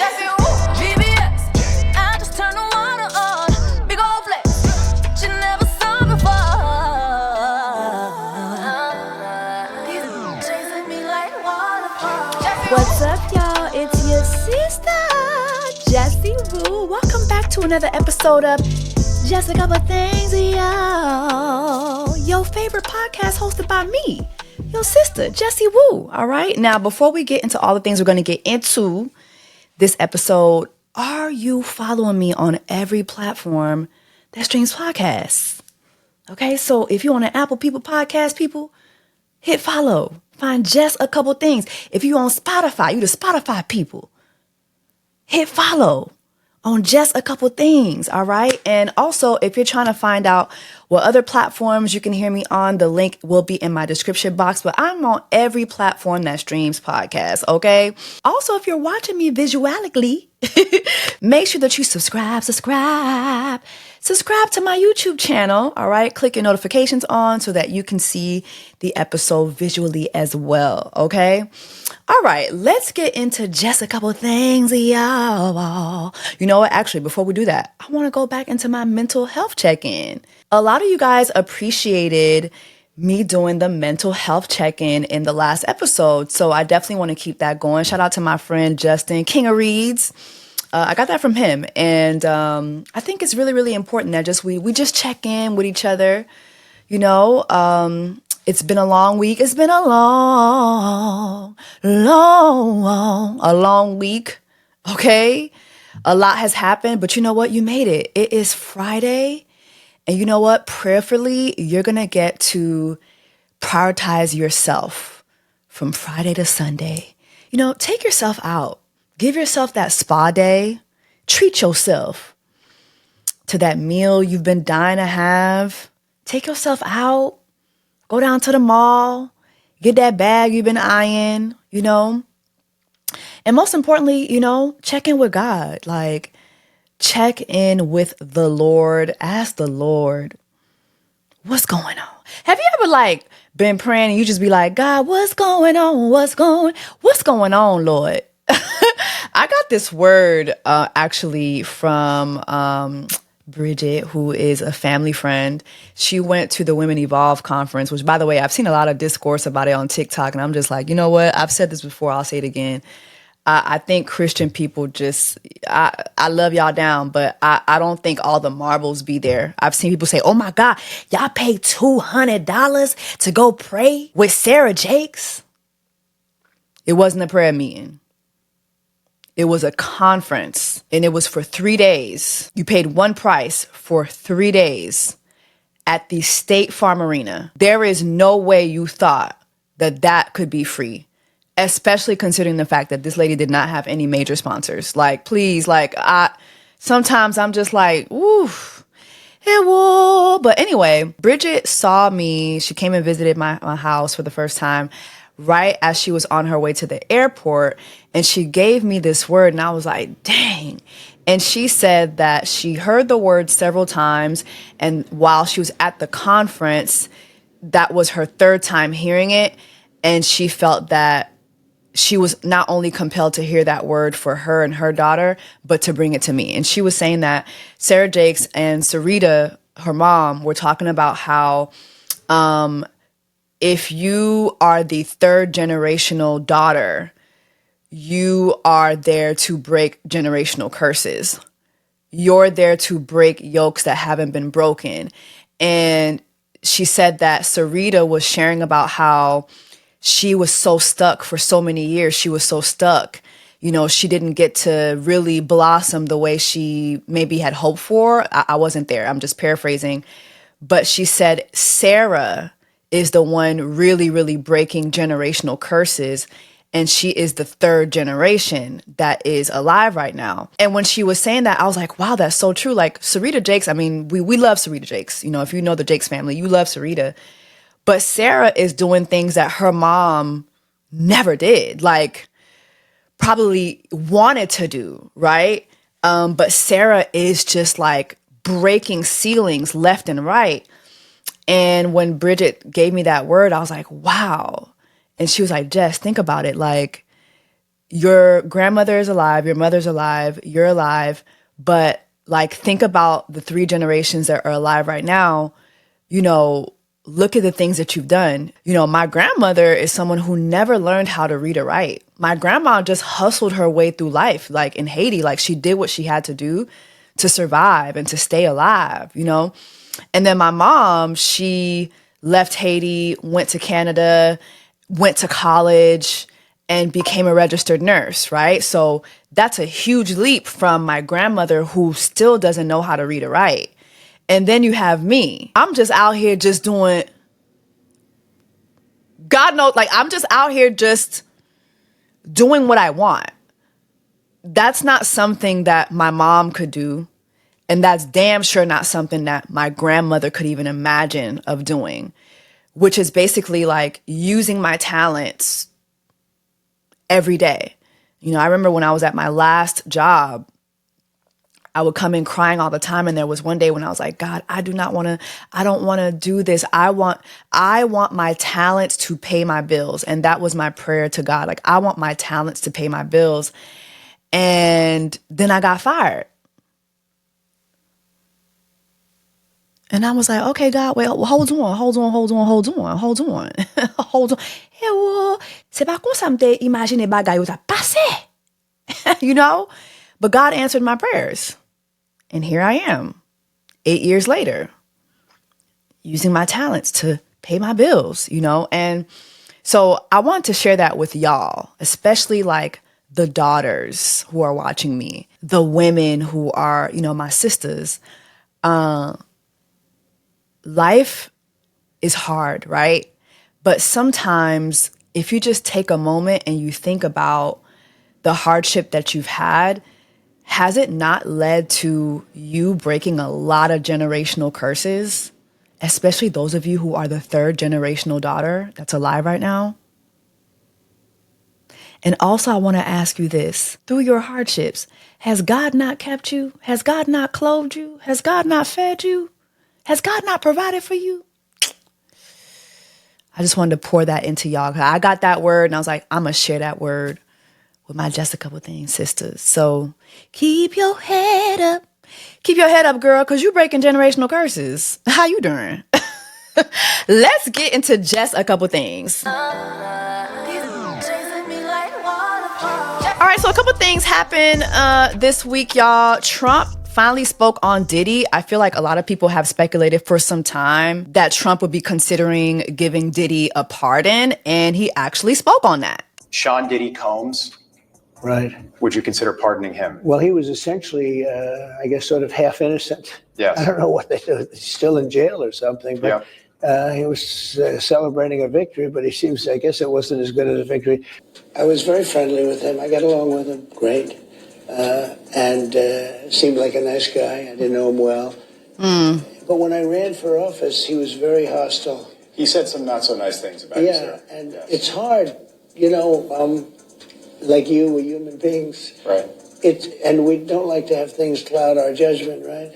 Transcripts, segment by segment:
Jessie woo, VBS. I just turn the water on. Big old flex. She never saw before. These chasing me like waterfalls. What's up, y'all? It's your sister, Jessie Woo. Welcome back to another episode of Just a Couple Things, y'all. Your favorite podcast hosted by me, your sister, Jessie Woo. All right. Now, before we get into all the things we're going to get into this episode, are you following me on every platform that streams podcasts? Okay. So if you're on an Apple People podcast, people, hit follow. Find Just a Couple Things. If you're on Spotify, you the Spotify people, hit follow on Just a Couple Things, all right? And also, if you're trying to find out what other platforms you can hear me on, the link will be in my description box, but I'm on every platform that streams podcasts, okay? Also, if you're watching me visually, make sure that you subscribe to my YouTube channel, all right? Click your notifications on so that you can see the episode visually as well, okay? All right, let's get into just a couple things, y'all. You know what? Actually, before we do that, I want to go back into my mental health check-in. A lot of you guys appreciated me doing the mental health check-in in the last episode, so I definitely want to keep that going. Shout out to my friend Justin, King of Reads. I got that from him, and I think it's really, really important that we just check in with each other. You know, it's been a long week. It's been a long week. Okay, a lot has happened, but you know what? You made it. It is Friday, and you know what? Prayerfully, you're gonna get to prioritize yourself from Friday to Sunday. You know, take yourself out. Give yourself that spa day. Treat yourself to that meal you've been dying to have. Take yourself out. Go down to the mall. Get that bag you've been eyeing, you know. And most importantly, you know, check in with God. Like, check in with the Lord. Ask the Lord, what's going on? Have you ever, been praying and you just be like, God, what's going on? What's going on, Lord? I got this word actually from Bridget, who is a family friend. She went to the Women Evolve conference, which, by the way, I've seen a lot of discourse about it on TikTok, and I'm just like, you know what? I've said this before. I'll say it again. I think Christian people I love y'all down, but I don't think all the marbles be there. I've seen people say, oh my God, y'all paid $200 to go pray with Sarah Jakes. It wasn't a prayer meeting. It was a conference, and it was for 3 days. You paid one price for 3 days at the State Farm Arena. There is no way you thought that could be free, especially considering the fact that this lady did not have any major sponsors. Like, please, sometimes I'm just like, oof. But anyway, Bridget saw me. She came and visited my house for the first time right as she was on her way to the airport, and she gave me this word, and I was like, dang. And she said that she heard the word several times, and while she was at the conference, that was her third time hearing it, and she felt that she was not only compelled to hear that word for her and her daughter, but to bring it to me. And she was saying that Sarah Jakes and Sarita, her mom, were talking about how if you are the third generational daughter, you are there to break generational curses. You're there to break yokes that haven't been broken. And she said that Sarita was sharing about how she was so stuck for so many years. She was so stuck. You know, she didn't get to really blossom the way she maybe had hoped for. I wasn't there. I'm just paraphrasing. But she said Sarah is the one really, really breaking generational curses. And she is the third generation that is alive right now. And when she was saying that, I was like, wow, that's so true. Like Sarita Jakes, I mean, we love Sarita Jakes. You know, if you know the Jakes family, you love Sarita. But Sarah is doing things that her mom never did, like probably wanted to do, right? But Sarah is just like breaking ceilings left and right. And when Bridget gave me that word, I was like, wow. And she was like, Jess, think about it. Like, your grandmother is alive, your mother's alive, you're alive, but like think about the 3 generations that are alive right now, look at the things that you've done. My grandmother is someone who never learned how to read or write. My grandma just hustled her way through life, like in Haiti, like she did what she had to do to survive and to stay alive, And then my mom, she left Haiti, went to Canada, went to college, and became a registered nurse, right? So that's a huge leap from my grandmother who still doesn't know how to read or write. And then you have me. I'm just out here just doing, God knows, like I'm just out here just doing what I want. That's not something that my mom could do. And that's damn sure not something that my grandmother could even imagine of doing, which is basically like using my talents every day. I remember when I was at my last job, I would come in crying all the time. And there was one day when I was like, God, I don't want to do this. I want my talents to pay my bills. And that was my prayer to God. Like, I want my talents to pay my bills. And then I got fired. And I was like, okay, God, wait, hold on. Hey, well, c'est pas comme ça m'te imagine bagay yo ta passé. But God answered my prayers. And here I am, 8 years later, using my talents to pay my bills, And so I want to share that with y'all, especially like the daughters who are watching me, the women who are, my sisters. Life is hard, right? But sometimes if you just take a moment and you think about the hardship that you've had, has it not led to you breaking a lot of generational curses, especially those of you who are the 3rd generational daughter that's alive right now? And also, I want to ask you this. Through your hardships, has God not kept you? Has God not clothed you? Has God not fed you? Has God not provided for you? I just wanted to pour that into y'all. I got that word and I was like, I'm going to share that word with my Jess a Couple Things sisters. So keep your head up. Keep your head up, girl, because you're breaking generational curses. How you doing? Let's get into Jess a Couple Things. All right, so a couple things happened this week, y'all. Trump finally spoke on Diddy. I feel like a lot of people have speculated for some time that Trump would be considering giving Diddy a pardon, and he actually spoke on that. Sean Diddy Combs. Right. Would you consider pardoning him? Well, he was essentially, I guess, sort of half innocent. Yes. I don't know what they do. He's still in jail or something, but he was celebrating a victory, but he seems, I guess it wasn't as good as a victory. I was very friendly with him. I got along with him great. And seemed like a nice guy. I didn't know him well. But when I ran for office, he was very hostile. He said some not so nice things about you, sir. And it's hard, like you, we're human beings. Right. And we don't like to have things cloud our judgment, right?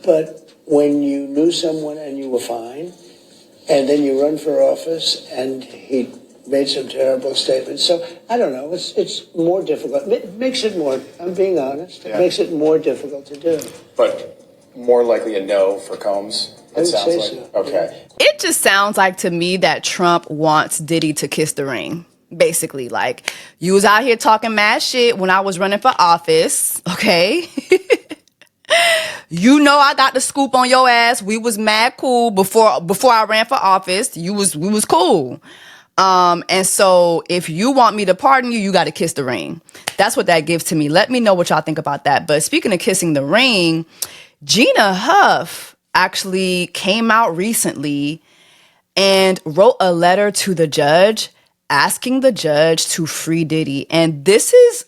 But when you knew someone and you were fine, and then you run for office and he made some terrible statements. So I don't know. It's more difficult. It makes it more, I'm being honest, it makes it more difficult to do. But more likely a no for Combs, it sounds like. So. Okay. It just sounds like to me that Trump wants Diddy to kiss the ring. Basically, like, you was out here talking mad shit when I was running for office, okay? I got the scoop on your ass. We was mad cool before I ran for office. We was cool. And so if you want me to pardon you, you got to kiss the ring. That's what that gives to me. Let me know what y'all think about that. But speaking of kissing the ring, Gina Huff actually came out recently and wrote a letter to the judge asking the judge to free Diddy. And this is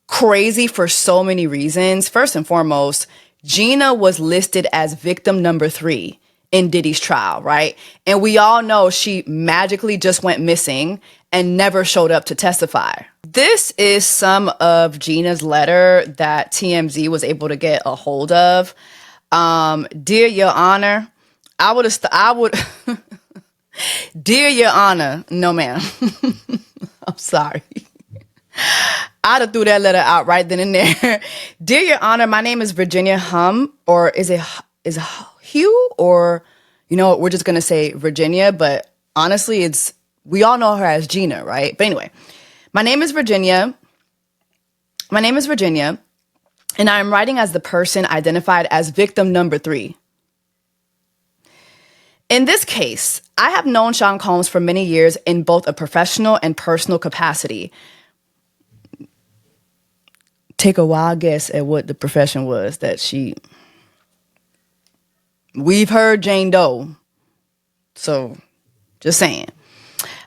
crazy for so many reasons. First and foremost, Gina was listed as victim number 3 in Diddy's trial, right? And we all know she magically just went missing and never showed up to testify. This is some of Gina's letter that TMZ was able to get a hold of. Dear Your Honor, Dear Your Honor, no ma'am. I'm sorry. I'd have threw that letter out right then and there. Dear Your Honor, my name is Virginia Hum, or is it Hugh? Or, we're just going to say Virginia, but honestly, we all know her as Gina, right? But anyway, my name is Virginia. And I'm writing as the person identified as victim number 3. In this case, I have known Sean Combs for many years in both a professional and personal capacity. Take a wild guess at what the profession was that we've heard Jane Doe. So, just saying.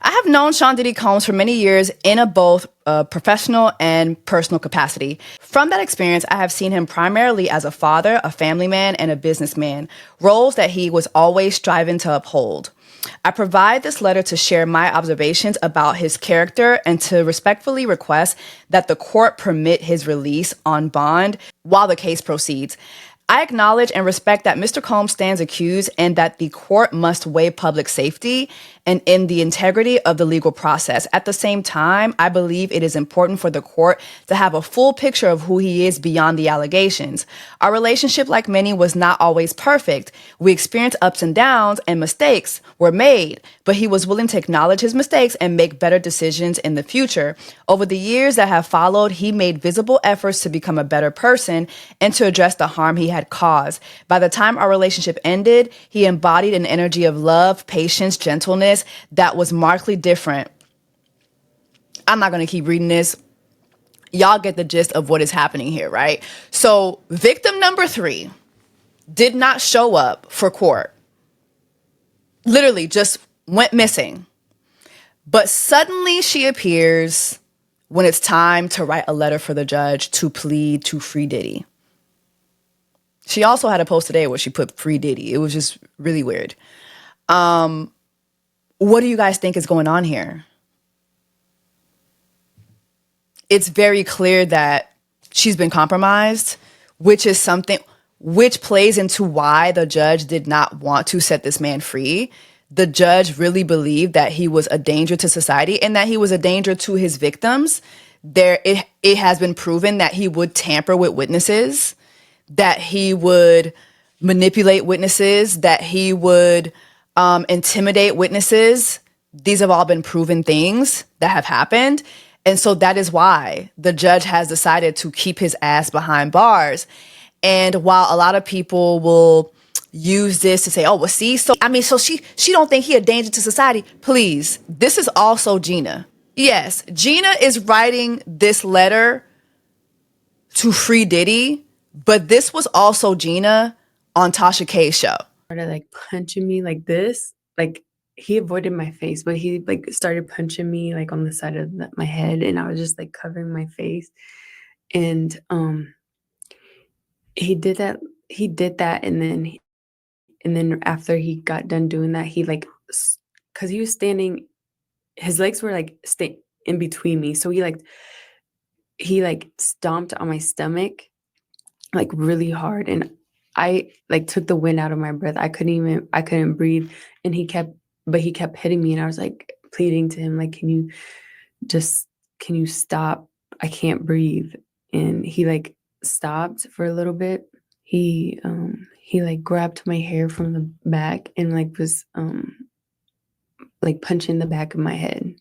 I have known Sean Diddy Combs for many years in both professional and personal capacity. From that experience, I have seen him primarily as a father, a family man, and a businessman, roles that he was always striving to uphold. I provide this letter to share my observations about his character and to respectfully request that the court permit his release on bond while the case proceeds. I acknowledge and respect that Mr. Combs stands accused and that the court must weigh public safety and in the integrity of the legal process. At the same time, I believe it is important for the court to have a full picture of who he is beyond the allegations. Our relationship, like many, was not always perfect. We experienced ups and downs, and mistakes were made, but he was willing to acknowledge his mistakes and make better decisions in the future. Over the years that have followed, he made visible efforts to become a better person and to address the harm he had caused. By the time our relationship ended, he embodied an energy of love, patience, gentleness that was markedly different. I'm not going to keep reading this. Y'all get the gist of what is happening here, right? So victim number 3 did not show up for court. Literally just went missing. But suddenly she appears when it's time to write a letter for the judge to plead to free Diddy. She also had a post today where she put free Diddy. It was just really weird. What do you guys think is going on here? It's very clear that she's been compromised, which plays into why the judge did not want to set this man free. The judge really believed that he was a danger to society and that he was a danger to his victims. It has been proven that he would tamper with witnesses, that he would manipulate witnesses, that he would intimidate witnesses. These have all been proven things that have happened. And so that is why the judge has decided to keep his ass behind bars. And while a lot of people will use this to say, oh, well, see, so she don't think he a danger to society. Please, this is also Gina. Yes, Gina is writing this letter to free Diddy, but this was also Gina on Tasha K's show. Started punching me like this, he avoided my face, but he started punching me on the side of my head, and I was just covering my face. And he did that, and then after he got done doing that, he because he was standing, his legs were in between me, so he stomped on my stomach really hard, and I took the wind out of my breath. I couldn't breathe, and he kept hitting me, and I was pleading to him, can you stop? I can't breathe. And he stopped for a little bit. He grabbed my hair from the back and was punching the back of my head,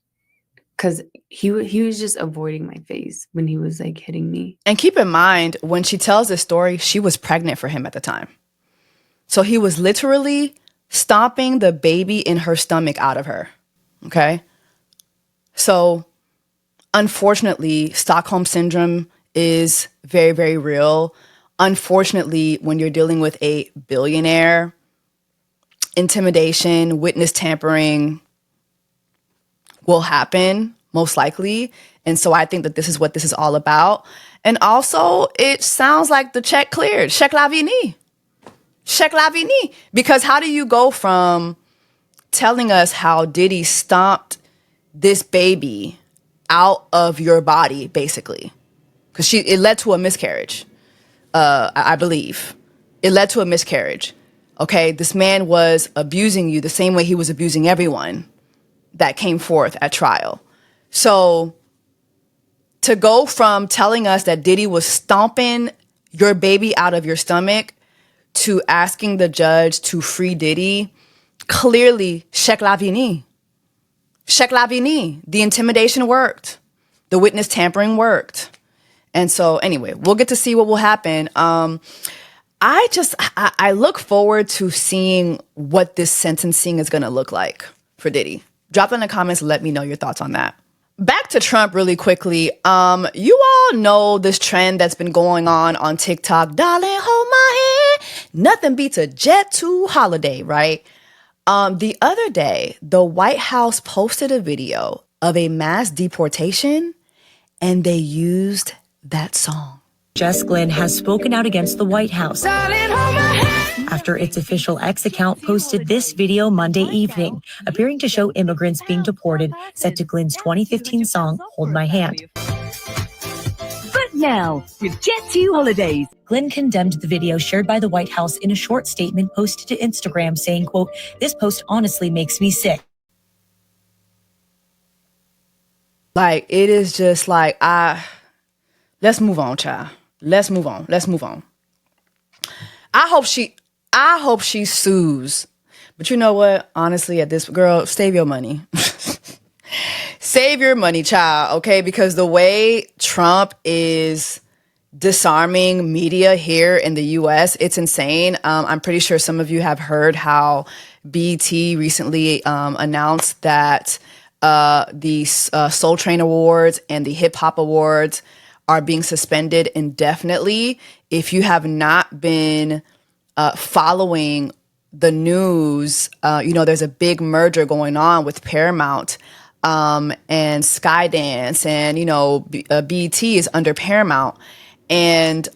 because he was just avoiding my face when he was hitting me. And keep in mind, when she tells this story, she was pregnant for him at the time. So he was literally stomping the baby in her stomach out of her. Okay? So unfortunately, Stockholm Syndrome is very, very real. Unfortunately, when you're dealing with a billionaire, intimidation, witness tampering will happen, most likely. And so I think that this is what this is all about. And also, it sounds like the check cleared. Check la vini. Check la vini. Because how do you go from telling us how Diddy stomped this baby out of your body, basically? Because it led to a miscarriage, I believe. It led to a miscarriage. Okay, this man was abusing you the same way he was abusing everyone that came forth at trial. So To go from telling us that Diddy was stomping your baby out of your stomach to asking the judge to free Diddy, clearly, check la vini. Check la vini. The intimidation worked. The witness tampering worked. And so anyway, we'll get to see what will happen. I look forward to seeing what this sentencing is going to look like for Diddy. Drop in the comments. Let me know your thoughts on that. Back to Trump really quickly. You all know this trend that's been going on TikTok. Darling, hold my hand. Nothing beats a Jet 2 holiday, right? The other day, the White House posted a video of a mass deportation, and they used that song. Jess Glynn has spoken out against the White House after its official X account posted this video Monday evening, appearing to show immigrants being deported, set to Glynn's 2015 song, Hold My Hand. But now, with Jet 2 Holidays. Glynn condemned the video shared by the White House in a short statement posted to Instagram saying, quote, "This post honestly makes me sick." Like, it is just like, let's move on, child. Let's move on. I hope she sues. But you know what? Honestly, at this, girl, save your money. Save your money, child, okay? Because the way Trump is disarming media here in the U.S., it's insane. I'm pretty sure some of you have heard how BET recently announced that the Soul Train Awards and the Hip Hop Awards are being suspended indefinitely. If you have not been following the news, there's a big merger going on with Paramount and Skydance, and BET is under Paramount, and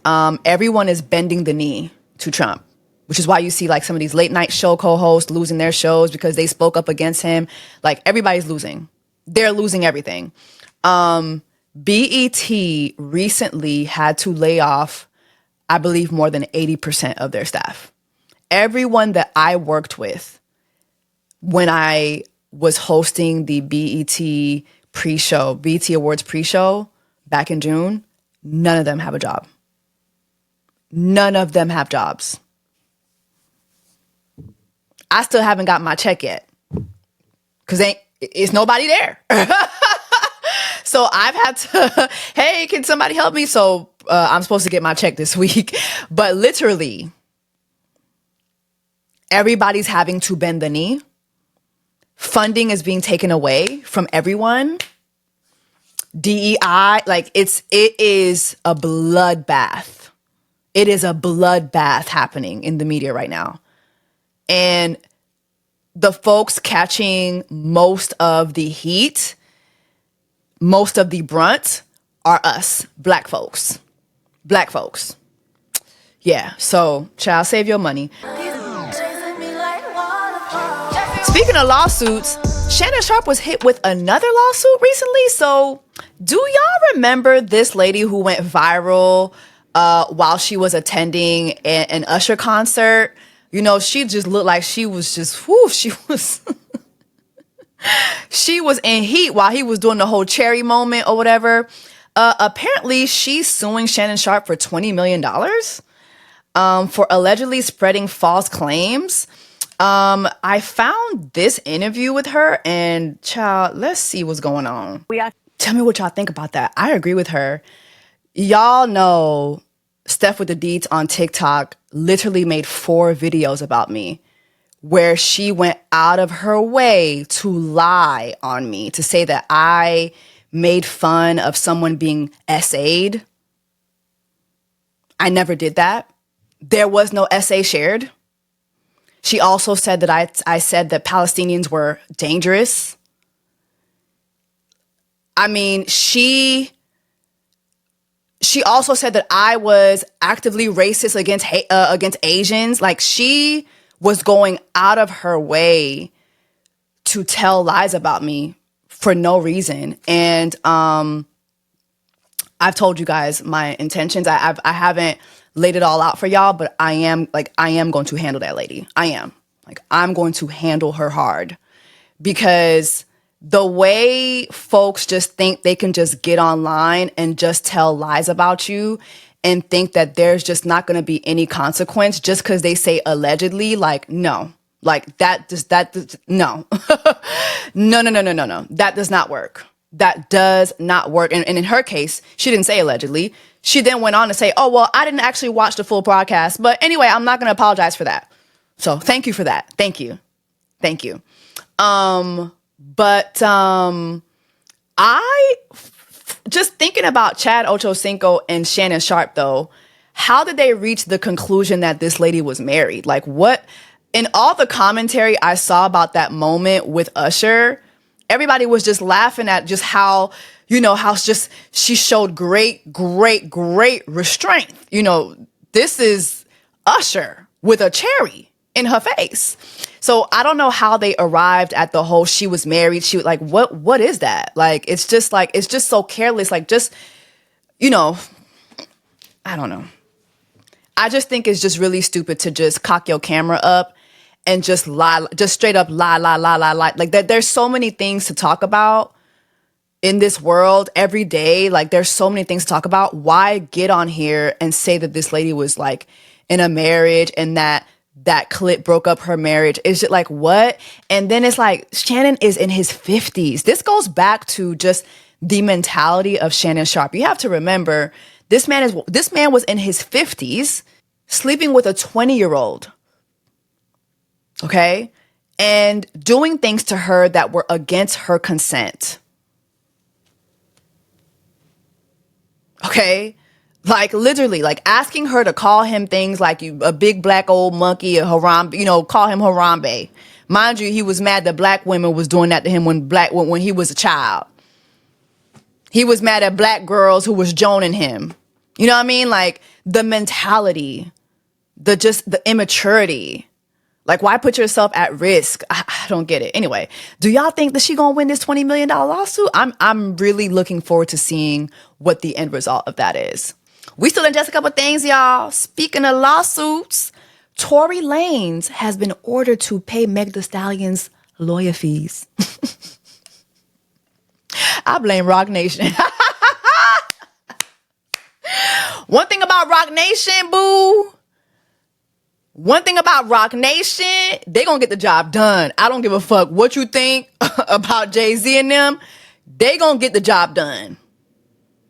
everyone is bending the knee to Trump, which is why you see like some of these late night show co-hosts losing their shows because they spoke up against him. Like, everybody's losing. They're losing everything. BET recently had to lay off, I believe, more than 80% of their staff. Everyone that I worked with when I was hosting the BET pre-show, BET Awards pre-show back in June, none of them have a job. None of them have jobs. I still haven't got my check yet because it's nobody there. So I've had to, hey, can somebody help me? So I'm supposed to get my check this week. But literally, everybody's having to bend the knee. Funding is being taken away from everyone. DEI, like it is a bloodbath. It is a bloodbath happening in the media right now. And the folks catching most of the heat, most of the brunt, are us, black folks. Black folks. Yeah, so, child, save your money. Speaking of lawsuits, Shannon Sharp was hit with another lawsuit recently. So, do y'all remember this lady who went viral while she was attending an Usher concert? She just looked like she was just, she was in heat while he was doing the whole cherry moment or whatever. Apparently, she's suing Shannon Sharp for $20 million for allegedly spreading false claims. I found this interview with her, and child, let's see what's going on. Tell me what y'all think about that. I agree with her. Y'all know Steph with the Deets on TikTok literally made 4 videos about me where she went out of her way to lie on me, to say that I made fun of someone being SA'd. I never did that. There was no SA shared. She also said that I said that Palestinians were dangerous. I mean, she also said that I was actively racist against Asians. Like, she was going out of her way to tell lies about me for no reason. And I've told you guys my intentions. I haven't laid it all out for y'all, but I am going to handle that lady. I'm going to handle her hard, because the way folks just think they can just get online and just tell lies about you and think that there's just not going to be any consequence just because they say allegedly, like, no, like no, no. That does not work. That does not work. And in her case, she didn't say allegedly. She then went on to say, oh, well, I didn't actually watch the full broadcast. But anyway, I'm not going to apologize for that. So thank you for that. Thank you. I just thinking about Chad Ochocinco and Shannon Sharp, though, how did they reach the conclusion that this lady was married? Like, what? In all the commentary I saw about that moment with Usher, everybody was just laughing at just how, how just she showed great restraint. This is Usher with a cherry in her face. So I don't know how they arrived at the whole she was married. She was like, what is that? Like, it's just so careless. Like, just, I don't know. I just think it's just really stupid to just cock your camera up and just lie, just straight up lie. Like there's so many things to talk about in this world every day. Like there's so many things to talk about. Why get on here and say that this lady was like in a marriage and that clip broke up her marriage? It's just like, what? And then it's like, Shannon is in his 50s. This goes back to just the mentality of Shannon Sharp. You have to remember, this man was in his 50s sleeping with a 20-year-old. Okay? And doing things to her that were against her consent. Okay? Like literally, like asking her to call him things like a big black old monkey, a Harambe, call him Harambe. Mind you, he was mad that black women was doing that to him when he was a child. He was mad at black girls who was joning him. You know what I mean? Like the mentality, the immaturity. Like, why put yourself at risk? I don't get it. Anyway, do y'all think that she gonna win this $20 million lawsuit? I'm really looking forward to seeing what the end result of that is. We still in just a couple things, y'all. Speaking of lawsuits, Tory Lanez has been ordered to pay Meg Stallion's lawyer fees. I blame Rock Nation. One thing about Rock Nation, boo. One thing about Rock Nation, they gonna get the job done. I don't give a fuck what you think about Jay-Z and them. They gonna get the job done.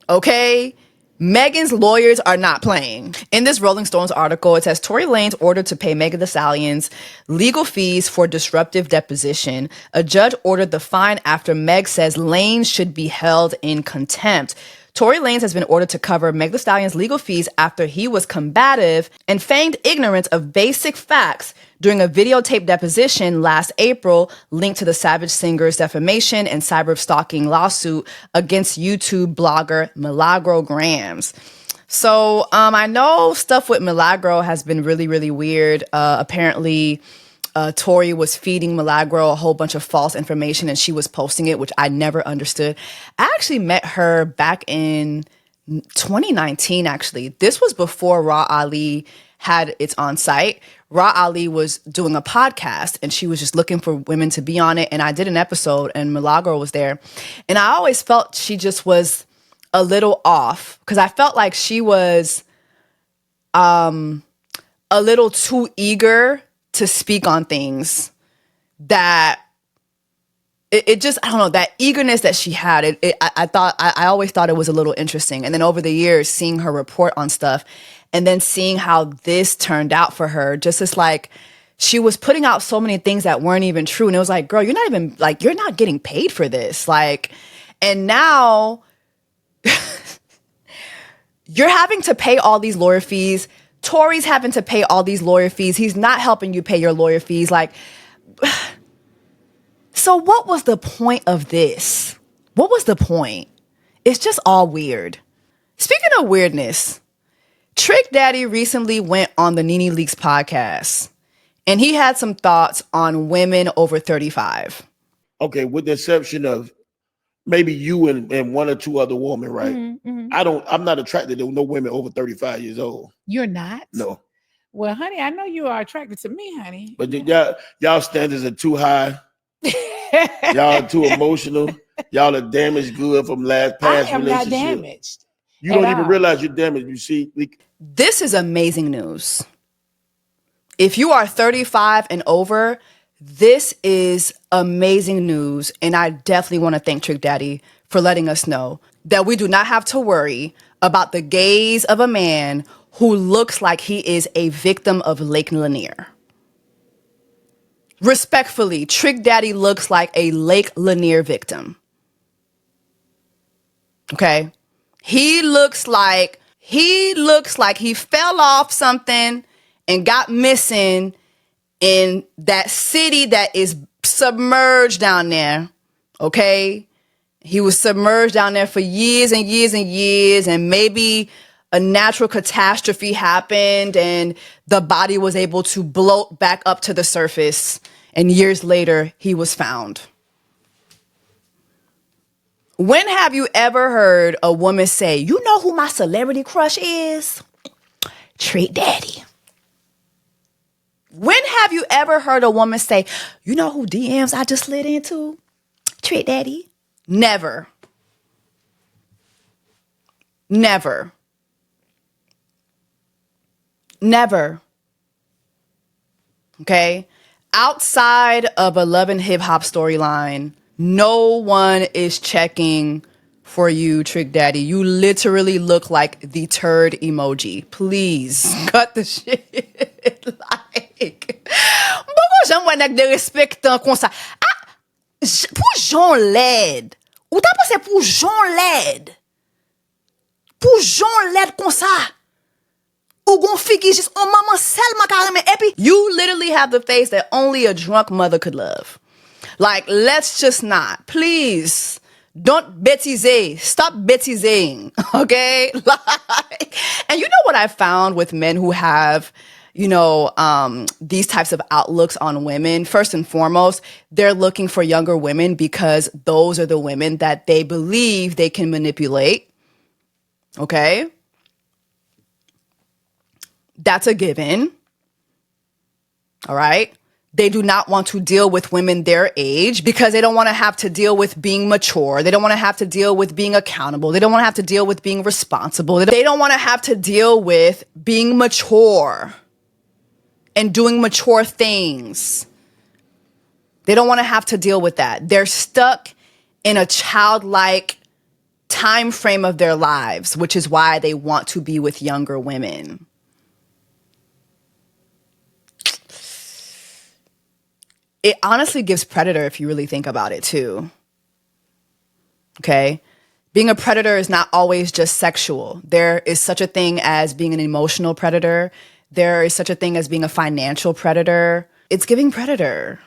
Okay? Megan's lawyers are not playing. In this Rolling Stones article, it says Tory Lanez ordered to pay Megan Thee Stallion's legal fees for disruptive deposition. A judge ordered the fine after Meg says Lanez should be held in contempt. Tory Lanez has been ordered to cover Meg Thee Stallion's legal fees after he was combative and feigned ignorance of basic facts during a videotape deposition last April linked to the Savage singer's defamation and cyber stalking lawsuit against YouTube blogger Milagro Grams. So I know stuff with Milagro has been really, really weird. Apparently, Tory was feeding Milagro a whole bunch of false information and she was posting it, which I never understood. I actually met her back in 2019, actually. This was before Raw Ali had its on site. Raw Ali was doing a podcast and she was just looking for women to be on it. And I did an episode and Milagro was there. And I always felt she just was a little off because I felt like she was a little too eager to speak on things that it just, I don't know, that eagerness that she had, I always thought it was a little interesting. And then over the years, seeing her report on stuff and then seeing how this turned out for her, just as like, she was putting out so many things that weren't even true. And it was like, girl, you're not even like, you're not getting paid for this. Like, and now you're having to pay all these lawyer fees. Tory's having to pay all these lawyer fees. He's not helping you pay your lawyer fees. Like, so what was the point of this? What was the point? It's just all weird. Speaking of weirdness, Trick Daddy recently went on the Nene Leakes podcast and he had some thoughts on women over 35. Okay, with the exception of maybe you and one or two other women, right? Mm-hmm, mm-hmm. I'm not attracted to no women over 35 years old. You're not? No. Well, honey, I know you are attracted to me, honey. But y'all standards are too high. Y'all are too emotional. Y'all are damaged good from past I am not relationship. damaged. You don't at even all. realize you're damaged. You see, This is amazing news. If you are 35 and over, this is amazing news. And I definitely want to thank Trick Daddy for letting us know that we do not have to worry about the gaze of a man who looks like he is a victim of Lake Lanier. Respectfully, Trick Daddy looks like a Lake Lanier victim. Okay? He looks like he fell off something and got missing in that city that is submerged down there. Okay? He was submerged down there for years and years and years, and maybe a natural catastrophe happened and the body was able to bloat back up to the surface, and years later he was found. When have you ever heard a woman say, you know who my celebrity crush is? Trick Daddy. When have you ever heard a woman say, you know who DMs I just slid into? Trick Daddy. Never. Never. Never. Okay? Outside of a Love and Hip Hop storyline, no one is checking for you, Trick Daddy. You literally look like the turd emoji. Please cut the shit. Like, pourquoi j'aimerais nèg de respectant comme ça? Pour Jean LED. Ou t'as pensé pour Jean LED? Pour Jean LED comme ça? Ou gon figi just on maman selma carrément. Et puis, you literally have the face that only a drunk mother could love. Like, let's just not. Please. Don't bêtiser. Stop bêtising. Okay? Like, and you know what I found with men who have, you know, these types of outlooks on women? First and foremost, they're looking for younger women because those are the women that they believe they can manipulate. Okay? That's a given. All right? They do not want to deal with women their age because they don't want to have to deal with being mature. They don't want to have to deal with being accountable. They don't want to have to deal with being responsible. They don't want to have to deal with being mature and doing mature things. They don't want to have to deal with that. They're stuck in a childlike time frame of their lives, which is why they want to be with younger women. It honestly gives predator if you really think about it too. Okay? Being a predator is not always just sexual. There is such a thing as being an emotional predator. There is such a thing as being a financial predator. It's giving predator.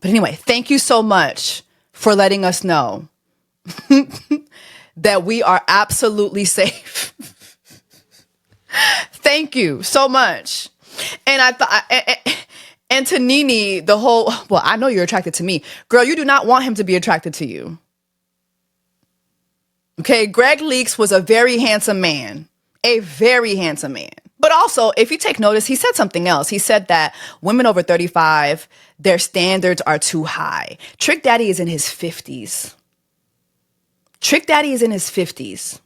But anyway, thank you so much for letting us know that we are absolutely safe. Thank you so much. And I thought, and to Nene, the whole, well, I know you're attracted to me. Girl, you do not want him to be attracted to you. Okay, Greg Leakes was a very handsome man. A very handsome man. But also, if you take notice, he said something else. He said that women over 35, their standards are too high. Trick Daddy is in his 50s. Trick Daddy is in his 50s.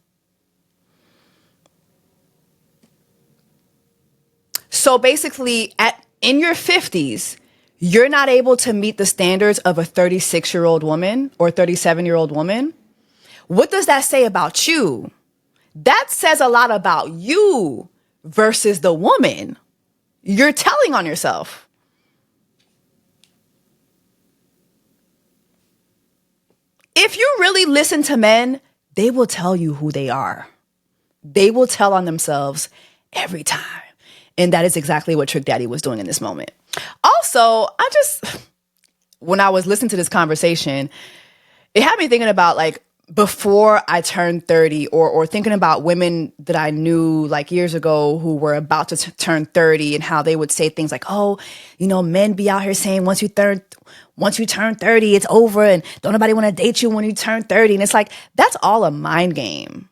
So basically, in your 50s, you're not able to meet the standards of a 36-year-old woman or 37-year-old woman. What does that say about you? That says a lot about you versus the woman. You're telling on yourself. If you really listen to men, they will tell you who they are. They will tell on themselves every time. And that is exactly what Trick Daddy was doing in this moment. Also, when I was listening to this conversation, it had me thinking about like before I turned 30 or thinking about women that I knew like years ago who were about to turn 30 and how they would say things like, oh, you know, men be out here saying once you turn 30, it's over and don't nobody want to date you when you turn 30. And it's like, that's all a mind game.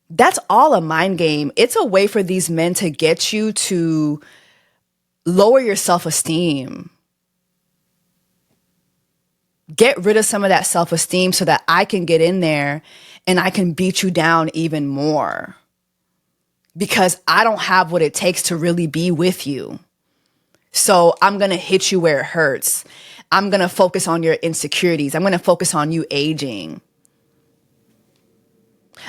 That's all a mind game. It's a way for these men to get you to lower your self-esteem. Get rid of some of that self-esteem so that I can get in there and I can beat you down even more. Because I don't have what it takes to really be with you. So I'm going to hit you where it hurts. I'm going to focus on your insecurities. I'm going to focus on you aging.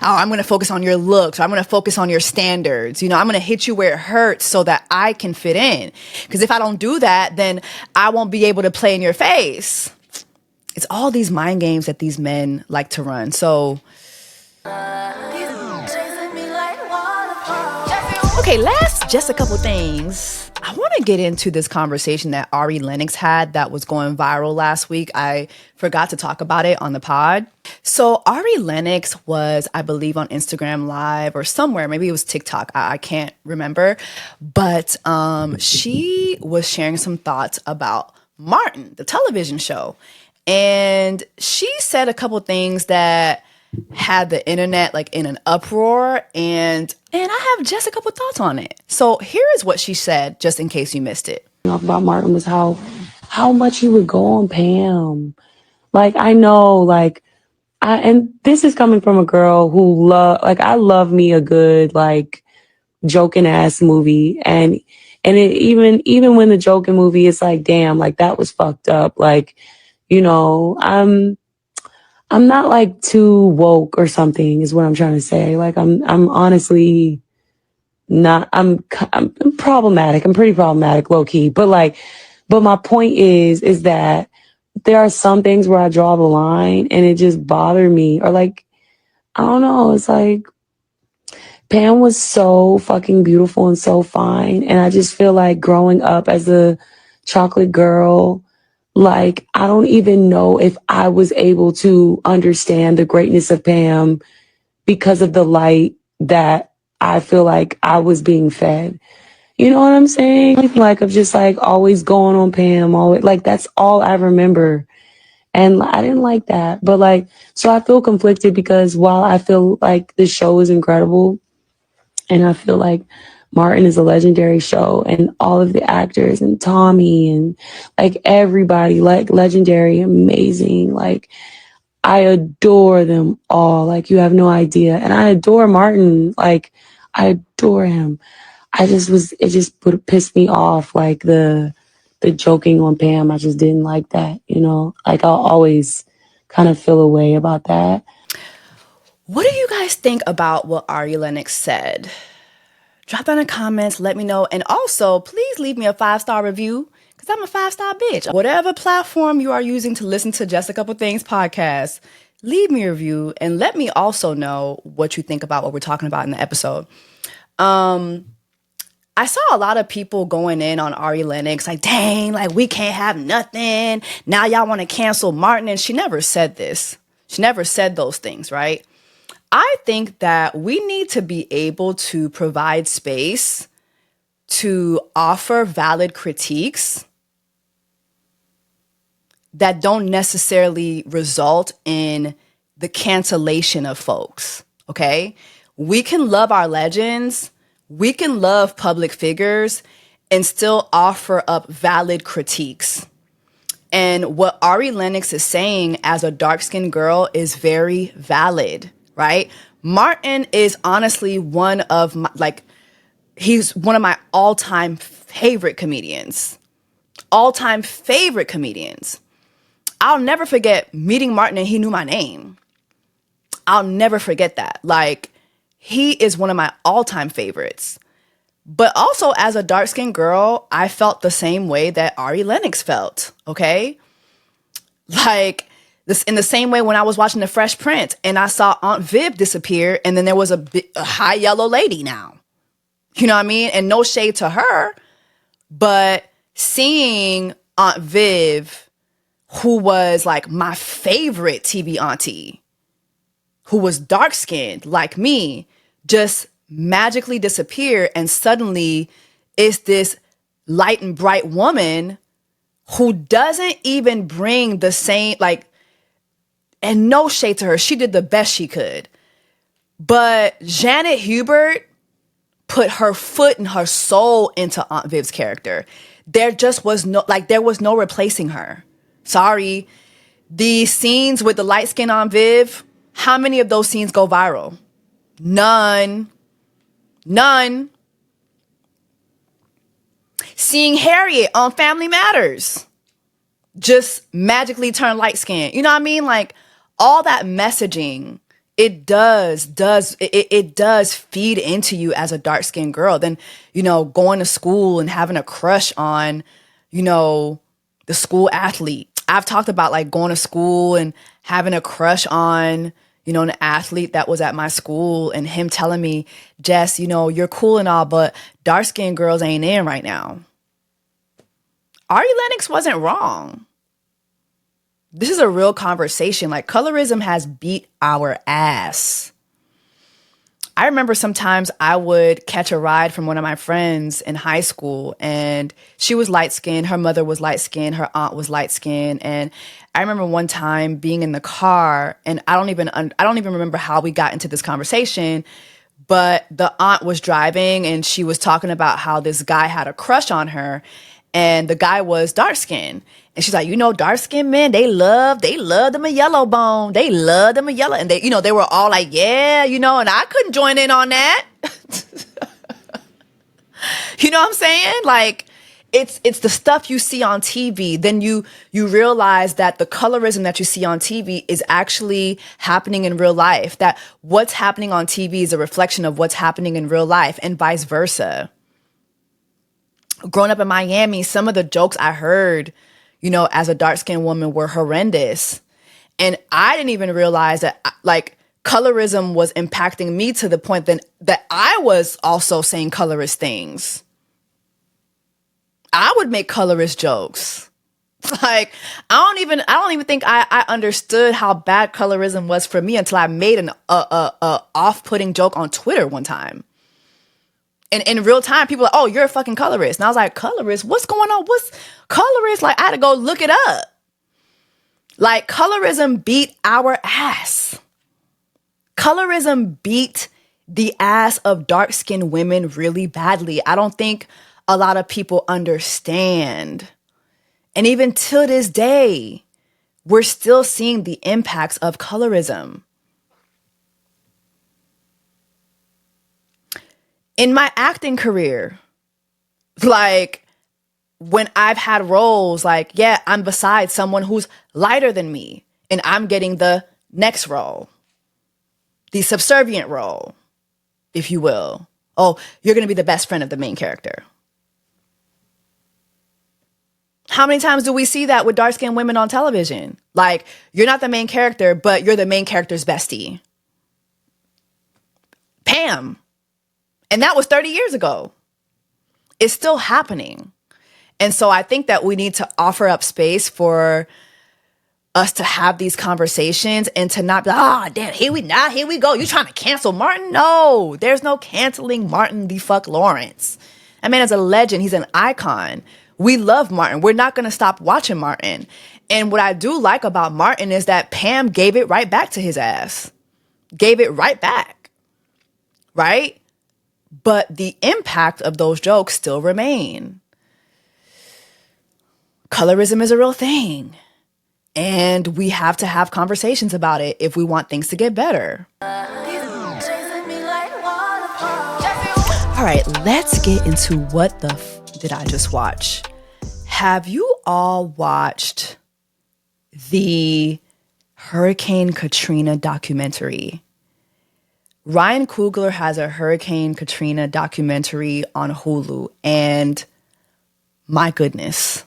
Oh, I'm going to focus on your looks. I'm going to focus on your standards. I'm going to hit you where it hurts so that I can fit in. Because if I don't do that, then I won't be able to play in your face. It's all these mind games that these men like to run. So, okay, last just a couple things. I want to get into this conversation that Ari Lennox had that was going viral last week. I forgot to talk about it on the pod. So Ari Lennox was, I believe, on Instagram Live or somewhere. Maybe it was TikTok. I can't remember. But she was sharing some thoughts about Martin, the television show. And she said a couple things that had the internet like in an uproar, and I have just a couple thoughts on it. So here is what she said, just in case you missed it. About Martin was how much he would go on Pam. Like, I know, like, and this is coming from a girl who I love me a good, like, joking ass movie. And it, even when the joking movie is like, damn, like, that was fucked up. Like, I'm not like too woke or something is what I'm trying to say. Like, I'm honestly not, I'm problematic. I'm pretty problematic, low key. But my point is that there are some things where I draw the line and it just bothered me. Or like, I don't know. It's like Pam was so fucking beautiful and so fine. And I just feel like growing up as a chocolate girl, like, I don't even know if I was able to understand the greatness of Pam because of the light that I feel like I was being fed. You know what I'm saying? Like, of just like always going on Pam, always, like, that's all I remember. And I didn't like that. But like, so I feel conflicted because while I feel like the show is incredible and I feel like Martin is a legendary show and all of the actors and Tommy and like everybody, like legendary, amazing. Like, I adore them all. Like, you have no idea. And I adore Martin. Like, I adore him. It just pissed me off. Like the joking on Pam. I just didn't like that, like I'll always kind of feel a way about that. What do you guys think about what Ari Lennox said? Drop down in the comments, let me know. And also, please leave me a 5-star review because I'm a 5-star bitch. Whatever platform you are using to listen to Just a Couple Things podcast, leave me a review and let me also know what you think about what we're talking about in the episode. I saw a lot of people going in on Ari Lennox, like, dang, like, we can't have nothing. Now y'all want to cancel Martin. And she never said this. She never said those things, right? I think that we need to be able to provide space to offer valid critiques that don't necessarily result in the cancellation of folks, okay? We can love our legends, we can love public figures, and still offer up valid critiques. And what Ari Lennox is saying as a dark-skinned girl is very valid, right? Martin is honestly one of my, he's one of my all-time favorite comedians. All-time favorite comedians. I'll never forget meeting Martin and he knew my name. I'll never forget that. Like, he is one of my all-time favorites. But also, as a dark-skinned girl, I felt the same way that Ari Lennox felt, okay? Like, this, in the same way when I was watching The Fresh Prince and I saw Aunt Viv disappear and then there was a high yellow lady now. You know what I mean? And no shade to her, but seeing Aunt Viv, who was like my favorite TV auntie, who was dark-skinned like me, just magically disappear, and suddenly it's this light and bright woman who doesn't even bring the same, like, and no shade to her, she did the best she could. But Janet Hubert put her foot and her soul into Aunt Viv's character. There just was no, like, there was no replacing her. Sorry. The scenes with the light skin on Viv, how many of those scenes go viral? None. Seeing Harriet on Family Matters just magically turn light skin. You know what I mean? Like, all that messaging, it does feed into you as a dark skinned girl. Then, going to school and having a crush on, the school athlete. I've talked about like going to school and having a crush on, an athlete that was at my school, and him telling me, Jess, you're cool and all, but dark skinned girls ain't in right now. Ari Lennox wasn't wrong. This is a real conversation. Like, colorism has beat our ass. I remember sometimes I would catch a ride from one of my friends in high school, and she was light-skinned. Her mother was light-skinned. Her aunt was light-skinned. And I remember one time being in the car, and I don't even remember how we got into this conversation, but the aunt was driving, and she was talking about how this guy had a crush on her, and the guy was dark-skinned. And she's like, dark-skinned men, they love them a yellow bone. They love them a yellow. And they were all like, yeah, and I couldn't join in on that. You know what I'm saying? Like, it's the stuff you see on TV. Then you realize that the colorism that you see on TV is actually happening in real life. That what's happening on TV is a reflection of what's happening in real life, and vice versa. Growing up in Miami, some of the jokes I heard, as a dark-skinned woman were horrendous. And I didn't even realize that, like, colorism was impacting me to the point that I was also saying colorist things. I would make colorist jokes. Like, I don't even think I understood how bad colorism was for me until I made an off-putting joke on Twitter one time. And in real time, people are like, oh, you're a fucking colorist. And I was like, colorist? What's going on? What's colorist? Like, I had to go look it up. Like, colorism beat our ass. Colorism beat the ass of dark-skinned women really badly. I don't think a lot of people understand. And even to this day, we're still seeing the impacts of colorism. In my acting career, like, when I've had roles, like, yeah, I'm beside someone who's lighter than me, and I'm getting the next role, the subservient role, if you will. Oh, you're going to be the best friend of the main character. How many times do we see that with dark-skinned women on television? Like, you're not the main character, but you're the main character's bestie. Pam. And that was 30 years ago. It's still happening. And so I think that we need to offer up space for us to have these conversations and to not be like, damn, here we go. You trying to cancel Martin? No, there's no canceling Martin the fuck Lawrence. That man is a legend. He's an icon. We love Martin. We're not going to stop watching Martin. And what I do like about Martin is that Pam gave it right back to his ass. Gave it right back. Right? But the impact of those jokes still remain. Colorism is a real thing. And we have to have conversations about it if we want things to get better. All right, let's get into what the did I just watch. Have you all watched the Hurricane Katrina documentary? Ryan Coogler has a Hurricane Katrina documentary on Hulu, and my goodness.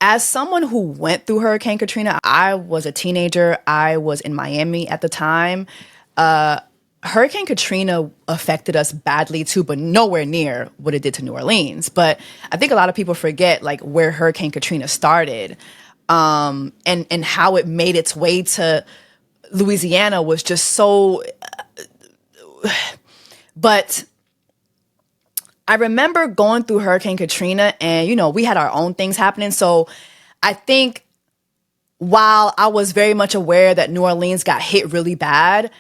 As someone who went through Hurricane Katrina, I was a teenager. I was in Miami at the time. Hurricane Katrina affected us badly too, but nowhere near what it did to New Orleans. But I think a lot of people forget like where Hurricane Katrina started, and how it made its way to Louisiana was just so. But I remember going through Hurricane Katrina, and we had our own things happening. So I think while I was very much aware that New Orleans got hit really bad,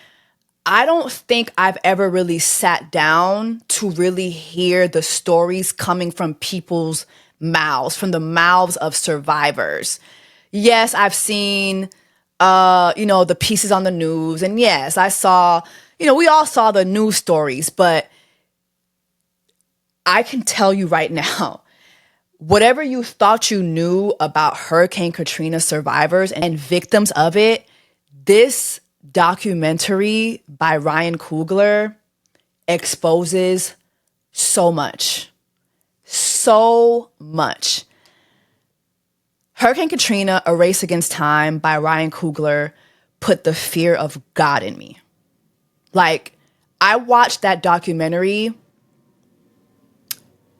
I don't think I've ever really sat down to really hear the stories coming from people's mouths, from the mouths of survivors. Yes, I've seen, the pieces on the news. And yes, I saw, we all saw the news stories, but I can tell you right now, whatever you thought you knew about Hurricane Katrina survivors and victims of it, this documentary by Ryan Coogler exposes so much. So much. Hurricane Katrina, A Race Against Time by Ryan Coogler put the fear of God in me. Like, I watched that documentary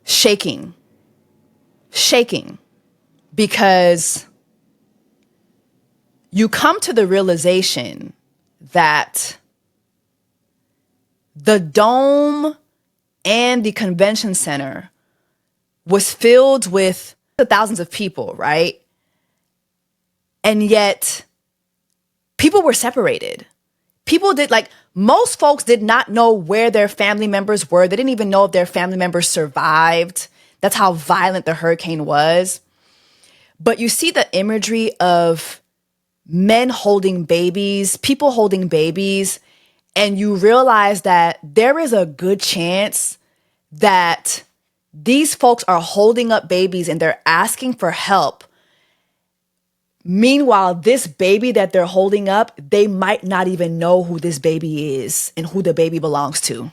shaking, because you come to the realization that the dome and the convention center was filled with thousands of people, right? And yet people were separated. Most folks did not know where their family members were. They didn't even know if their family members survived. That's how violent the hurricane was. But you see the imagery of men holding babies, people holding babies, and you realize that there is a good chance that these folks are holding up babies and they're asking for help. Meanwhile, this baby that they're holding up, they might not even know who this baby is and who the baby belongs to.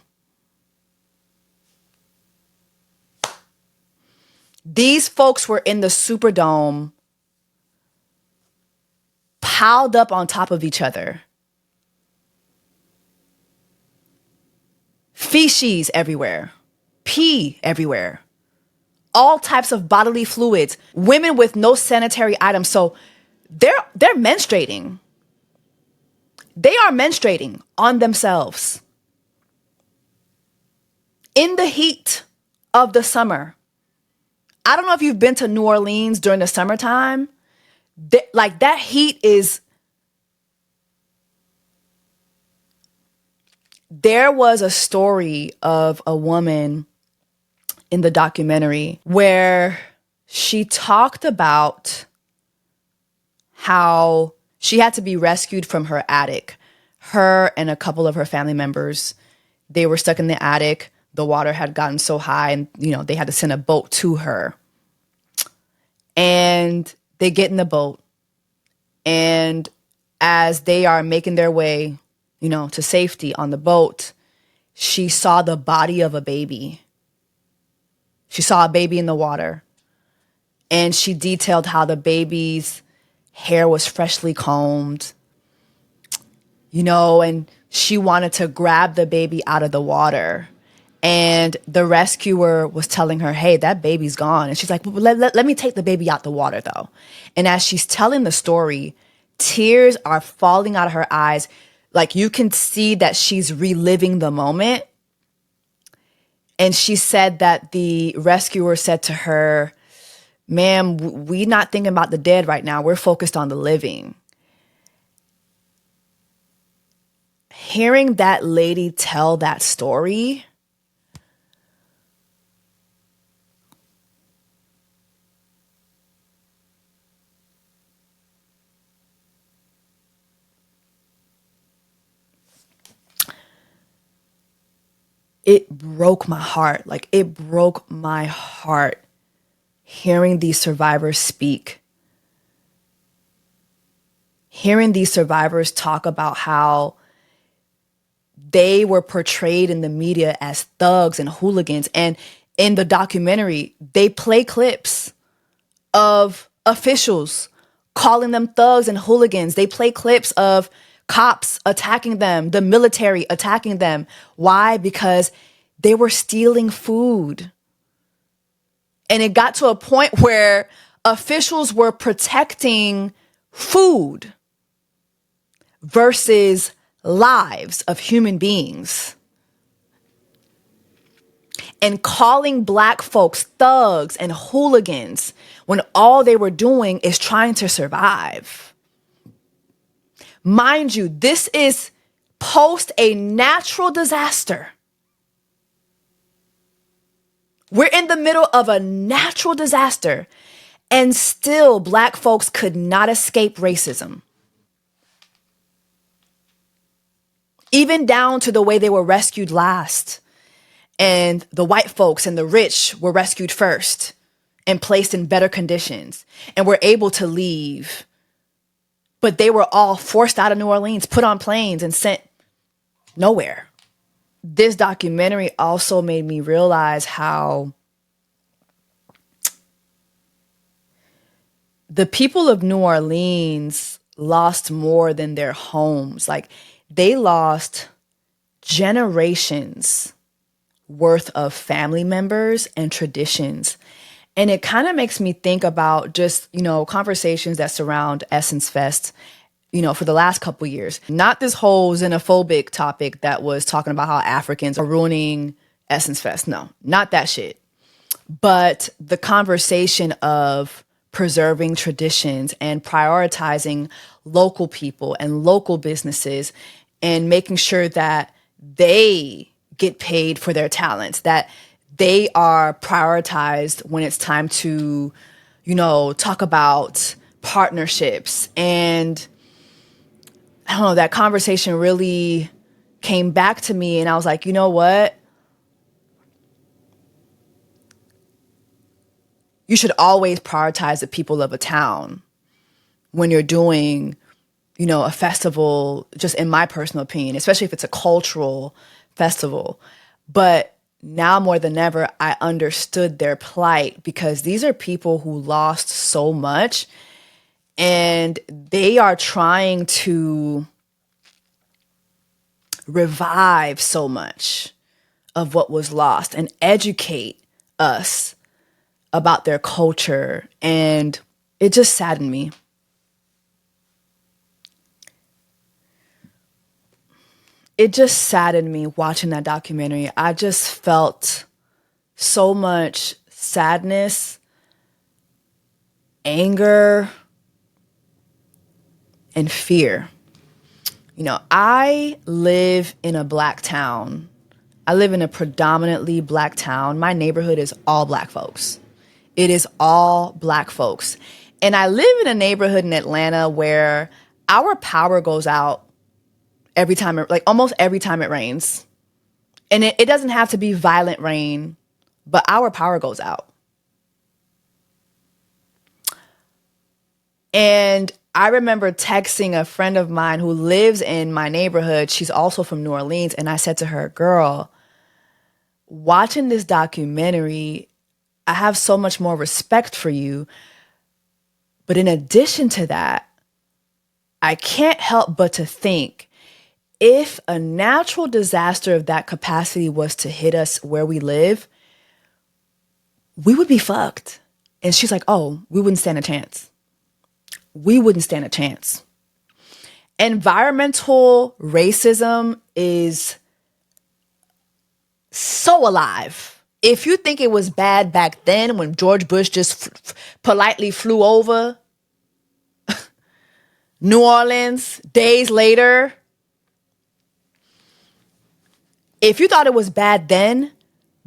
These folks were in the Superdome, piled up on top of each other. Feces everywhere. Pee everywhere. All types of bodily fluids. Women with no sanitary items. So they're menstruating. They are menstruating on themselves. In the heat of the summer. I don't know if you've been to New Orleans during the summertime. That heat is... There was a story of a woman in the documentary where she talked about how she had to be rescued from her attic. Her and a couple of her family members, they were stuck in the attic. The water had gotten so high and, they had to send a boat to her. And they get in the boat. And as they are making their way, to safety on the boat, she saw the body of a baby. She saw a baby in the water. And she detailed how the baby's hair was freshly combed, and she wanted to grab the baby out of the water. And the rescuer was telling her, hey, that baby's gone. And she's like, well, let me take the baby out the water, though. And as she's telling the story, tears are falling out of her eyes. Like, you can see that she's reliving the moment. And she said that the rescuer said to her, ma'am, we're not thinking about the dead right now. We're focused on the living. Hearing that lady tell that story, it broke my heart. It broke my heart hearing these survivors speak. Hearing these survivors talk about how they were portrayed in the media as thugs and hooligans. And in the documentary, they play clips of officials calling them thugs and hooligans. They play clips of cops attacking them, the military attacking them. Why? Because they were stealing food. And it got to a point where officials were protecting food versus lives of human beings. And calling Black folks thugs and hooligans when all they were doing is trying to survive. Mind you, this is post a natural disaster. We're in the middle of a natural disaster, and still Black folks could not escape racism. Even down to the way they were rescued last. And the white folks and the rich were rescued first and placed in better conditions and were able to leave. But they were all forced out of New Orleans, put on planes and sent nowhere. This documentary also made me realize how the people of New Orleans lost more than their homes. Like, they lost generations worth of family members and traditions. And it kind of makes me think about just, conversations that surround Essence Fest, for the last couple years. Not this whole xenophobic topic that was talking about how Africans are ruining Essence Fest. No, not that shit. But the conversation of preserving traditions and prioritizing local people and local businesses and making sure that they get paid for their talents, that they are prioritized when it's time to, talk about partnerships. And I don't know, that conversation really came back to me, and I was like, you know what? You should always prioritize the people of a town when you're doing, a festival, just in my personal opinion, especially if it's a cultural festival. But now more than ever, I understood their plight, because these are people who lost so much, and they are trying to revive so much of what was lost and educate us about their culture. And it just saddened me. It just saddened me watching that documentary. I just felt so much sadness, anger, and fear. I live in a Black town. I live in a predominantly Black town. My neighborhood is all Black folks. It is all Black folks. And I live in a neighborhood in Atlanta where our power goes out every time, almost every time it rains. And it doesn't have to be violent rain, but our power goes out. And I remember texting a friend of mine who lives in my neighborhood. She's also from New Orleans. And I said to her, girl, watching this documentary, I have so much more respect for you. But in addition to that, I can't help but to think, if a natural disaster of that capacity was to hit us where we live, we would be fucked. And she's like, oh, we wouldn't stand a chance. We wouldn't stand a chance. Environmental racism is so alive. If you think it was bad back then when George Bush just politely flew over New Orleans days later, if you thought it was bad then,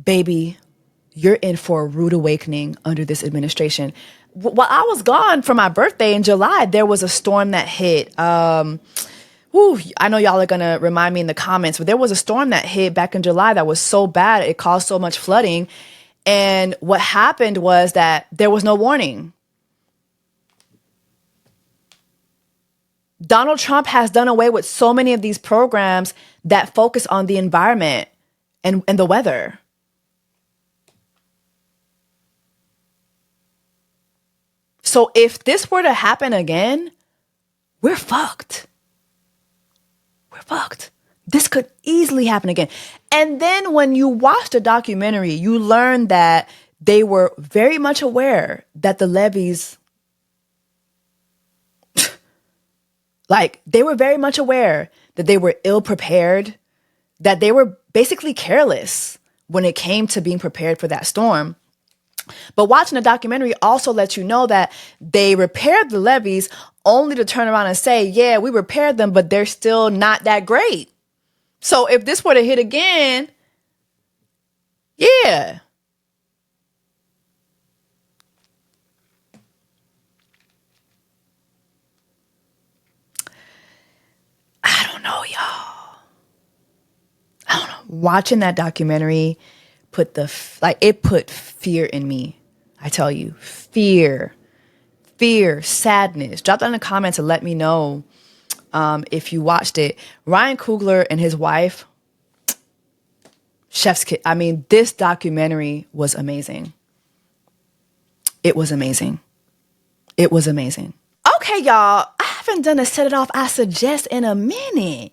baby, you're in for a rude awakening under this administration. While I was gone for my birthday in July, there was a storm that hit. I know y'all are going to remind me in the comments, but there was a storm that hit back in July that was so bad. It caused so much flooding. And what happened was that there was no warning. Donald Trump has done away with so many of these programs that focus on the environment and the weather. So if this were to happen again, we're fucked. We're fucked. This could easily happen again. And then when you watch the documentary, you learn that they were very much aware that the levees, they were very much aware that they were ill prepared, that they were basically careless when it came to being prepared for that storm. But watching the documentary also lets you know that they repaired the levees only to turn around and say, yeah, we repaired them, but they're still not that great. So if this were to hit again, yeah. I don't know, y'all. I don't know. Watching that documentary put it put fear in me. I tell you, fear, sadness. Drop that in the comments and let me know if you watched it. Ryan Coogler and his wife, chef's kid. I mean, this documentary was amazing. It was amazing. It was amazing. Okay, y'all. I haven't done a set it off I suggest in a minute.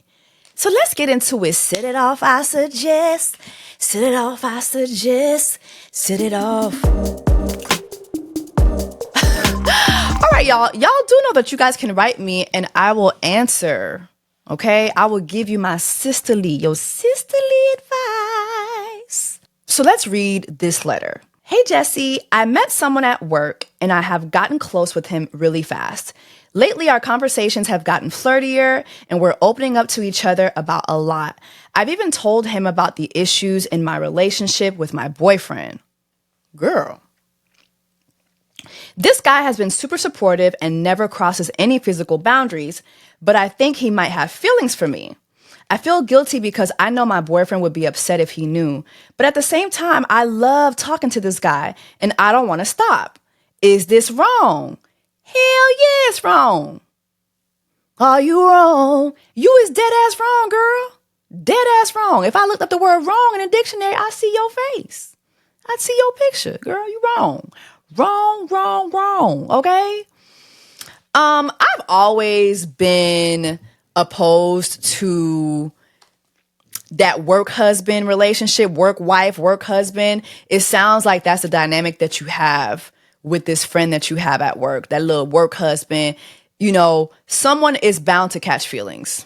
So let's get into it. Set it off I suggest. Set it off I suggest. Set it off. All right, y'all. Y'all do know that you guys can write me and I will answer. Okay? I will give you my sisterly advice. So let's read this letter. Hey, Jessie, I met someone at work and I have gotten close with him really fast. Lately, our conversations have gotten flirtier and we're opening up to each other about a lot. I've even told him about the issues in my relationship with my boyfriend. Girl. This guy has been super supportive and never crosses any physical boundaries, but I think he might have feelings for me. I feel guilty because I know my boyfriend would be upset if he knew. But at the same time, I love talking to this guy and I don't want to stop. Is this wrong? Hell yeah, it's wrong. Are you wrong? You is dead ass wrong, girl. Dead ass wrong. If I looked up the word wrong in a dictionary, I see your face. I see your picture. Girl, you wrong. Wrong. Okay? I've always been opposed to that work husband relationship, work wife, work husband. It sounds like that's the dynamic that you have with this friend that you have at work, that little work husband. You know, someone is bound to catch feelings.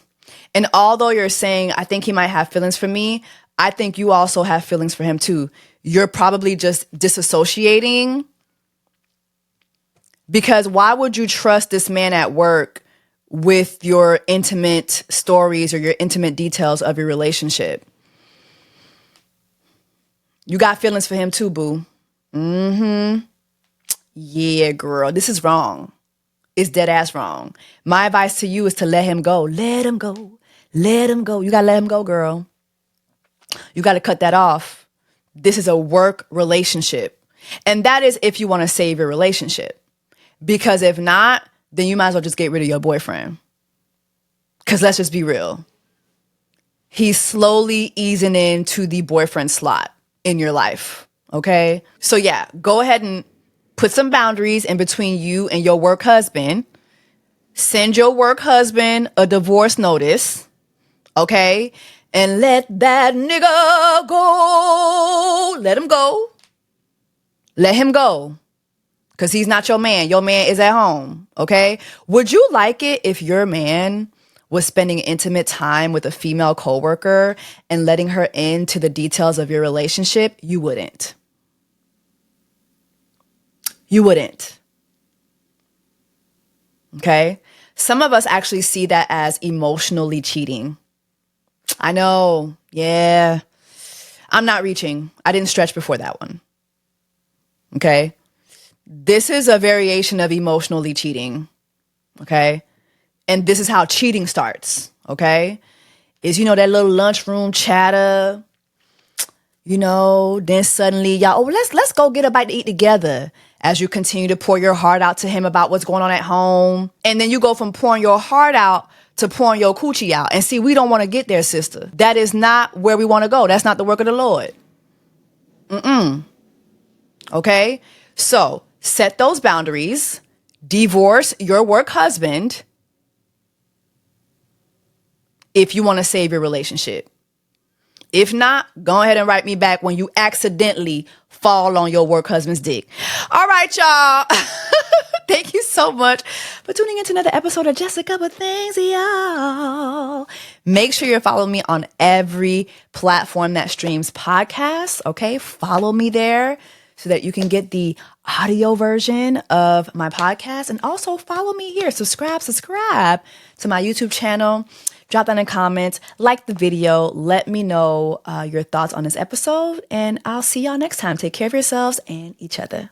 And although you're saying, I think he might have feelings for me, I think you also have feelings for him too. You're probably just disassociating, because why would you trust this man at work with your intimate stories or your intimate details of your relationship? You got feelings for him too, boo. Yeah, girl, this is wrong. It's dead ass wrong. My advice to you is to let him go. Let him go. Let him go. You gotta let him go, girl. You gotta cut that off. This is a work relationship. And that is if you want to save your relationship. Because if not, then you might as well just get rid of your boyfriend. Because let's just be real. He's slowly easing into the boyfriend slot in your life. Okay? So yeah, go ahead and put some boundaries in between you and your work husband. Send your work husband a divorce notice. Okay? And let that nigga go. Let him go. Let him go. Because he's not your man. Your man is at home. Okay? Would you like it if your man was spending intimate time with a female coworker and letting her into the details of your relationship? You wouldn't. You wouldn't. Okay? Some of us actually see that as emotionally cheating. I know. Yeah. I'm not reaching. I didn't stretch before that one. Okay? This is a variation of emotionally cheating. Okay? And this is how cheating starts. Okay? Is, you know, that little lunchroom chatter. You know, then suddenly y'all, let's go get a bite to eat together. As you continue to pour your heart out to him about what's going on at home. And then you go from pouring your heart out to pouring your coochie out. And see, we don't want to get there, sister. That is not where we want to go. That's not the work of the Lord. Okay? So, set those boundaries. Divorce your work husband if you want to save your relationship. If not, go ahead and write me back when you accidentally fall on your work husband's dick. All right, y'all. Thank you so much for tuning into another episode of Just a Couple Things, y'all. Make sure you're following me on every platform that streams podcasts, okay? Follow me there so that you can get the audio version of my podcast. And also follow me here. Subscribe to my YouTube channel. Drop that in the comments, like the video, let me know your thoughts on this episode, and I'll see y'all next time. Take care of yourselves and each other.